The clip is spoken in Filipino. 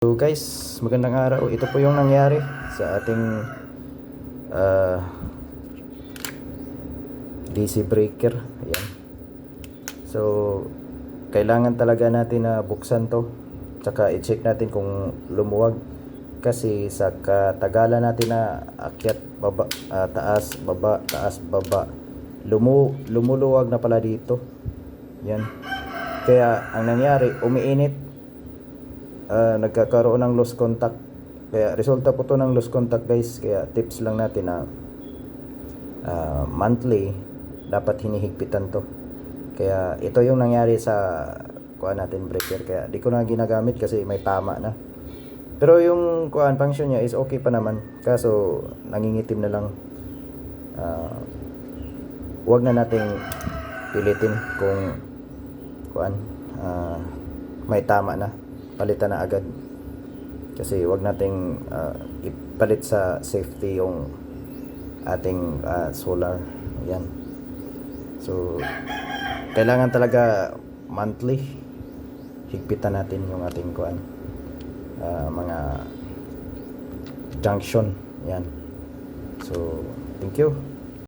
So guys, magandang araw. Ito po yung nangyari sa ating DC breaker. Ayan. So kailangan talaga natin na buksan to, tsaka i-check natin kung lumuwag, kasi sa katagalan natin na akyat baba, taas baba, taas baba, lumuluwag na pala dito. Yan. Kaya ang nangyari, umiinit, nagkakaroon ng lost contact. Kaya resulta po to ng lost contact guys. Kaya tips lang natin na monthly dapat hinihigpitan to. Kaya ito yung nangyari sa kuan natin breaker. Kaya di ko na ginagamit kasi may tama na. Pero yung kuan function niya is okay pa naman. Kaso nangingitim na lang. Huwag na nating pilitin kung kuan may tama na, palitan na agad, kasi wag nating ipalit sa safety yung ating solar. Yan. So kailangan talaga monthly higpitan natin yung ating kuan, mga junction. Yan. So thank you.